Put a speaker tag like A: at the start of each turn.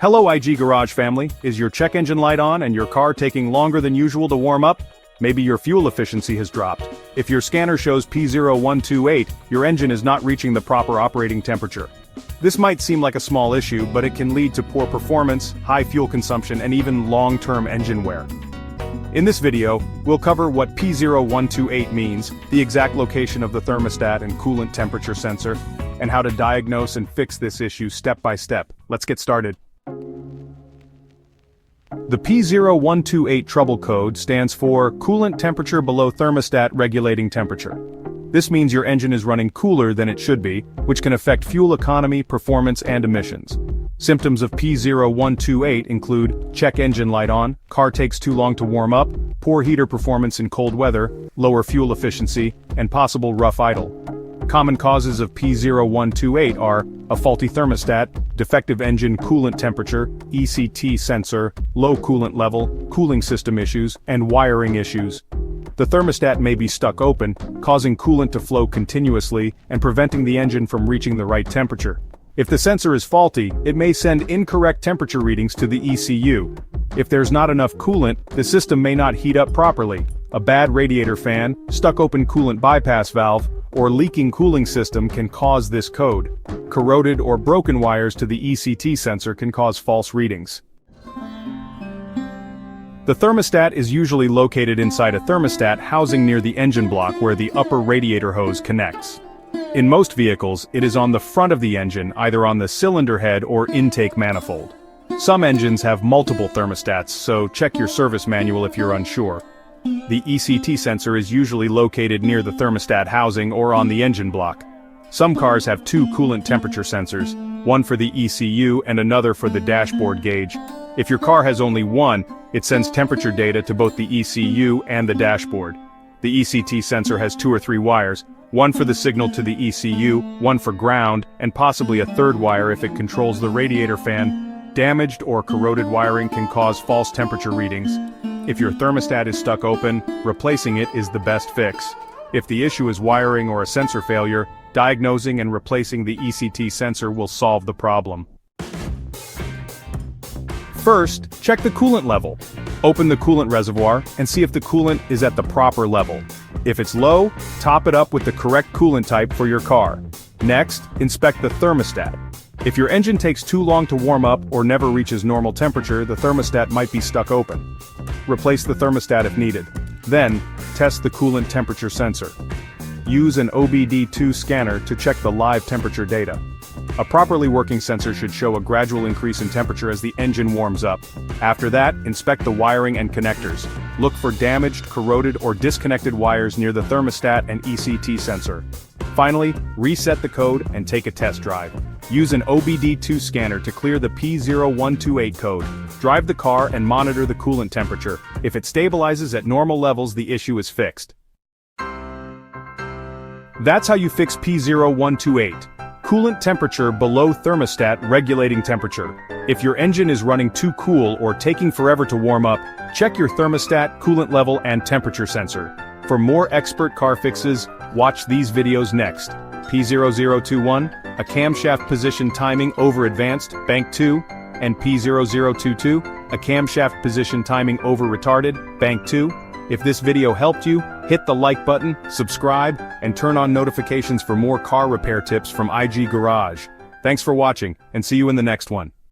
A: Hello IG Garage family, is your check engine light on and your car taking longer than usual to warm up? Maybe your fuel efficiency has dropped. If your scanner shows P0128, your engine is not reaching the proper operating temperature. This might seem like a small issue, but it can lead to poor performance, high fuel consumption, and even long-term engine wear. In this video, we'll cover what P0128 means, the exact location of the thermostat and coolant temperature sensor, and how to diagnose and fix this issue step by step. Let's get started. The P0128 Trouble Code stands for Coolant Temperature Below Thermostat Regulating Temperature. This means your engine is running cooler than it should be, which can affect fuel economy, performance, and emissions. Symptoms of P0128 include check engine light on, car takes too long to warm up, poor heater performance in cold weather, lower fuel efficiency, and possible rough idle. Common causes of P0128 are a faulty thermostat, defective engine coolant temperature, ECT sensor, low coolant level, cooling system issues, and wiring issues. The thermostat may be stuck open, causing coolant to flow continuously and preventing the engine from reaching the right temperature. If the sensor is faulty, it may send incorrect temperature readings to the ECU. If there's not enough coolant, the system may not heat up properly. A bad radiator fan, stuck open coolant bypass valve, or leaking cooling system can cause this code. Corroded or broken wires to the ECT sensor can cause false readings. The thermostat is usually located inside a thermostat housing near the engine block where the upper radiator hose connects. In most vehicles, it is on the front of the engine, either on the cylinder head or intake manifold. Some engines have multiple thermostats, so check your service manual if you're unsure. The ECT sensor is usually located near the thermostat housing or on the engine block. Some cars have two coolant temperature sensors, one for the ECU and another for the dashboard gauge. If your car has only one, it sends temperature data to both the ECU and the dashboard. The ECT sensor has 2 or 3 wires, one for the signal to the ECU, one for ground, and possibly a third wire if it controls the radiator fan. Damaged or corroded wiring can cause false temperature readings. If your thermostat is stuck open, replacing it is the best fix. If the issue is wiring or a sensor failure, diagnosing and replacing the ECT sensor will solve the problem. First, check the coolant level. Open the coolant reservoir and see if the coolant is at the proper level. If it's low, top it up with the correct coolant type for your car. Next, inspect the thermostat. If your engine takes too long to warm up or never reaches normal temperature, the thermostat might be stuck open. Replace the thermostat if needed. Then, test the coolant temperature sensor. Use an OBD-II scanner to check the live temperature data. A properly working sensor should show a gradual increase in temperature as the engine warms up. After that, inspect the wiring and connectors. Look for damaged, corroded, or disconnected wires near the thermostat and ECT sensor. Finally, reset the code and take a test drive. Use an OBD-II scanner to clear the P0128 code. Drive the car and monitor the coolant temperature. If it stabilizes at normal levels, the issue is fixed. That's how you fix P0128. Coolant temperature below thermostat regulating temperature. If your engine is running too cool or taking forever to warm up, check your thermostat, coolant level, and temperature sensor. For more expert car fixes, watch these videos next. P0021, a camshaft position timing over advanced, bank 2, and P0022, a camshaft position timing over retarded, bank 2. If this video helped you, hit the like button, subscribe, and turn on notifications for more car repair tips from IG Garage. Thanks for watching, and see you in the next one.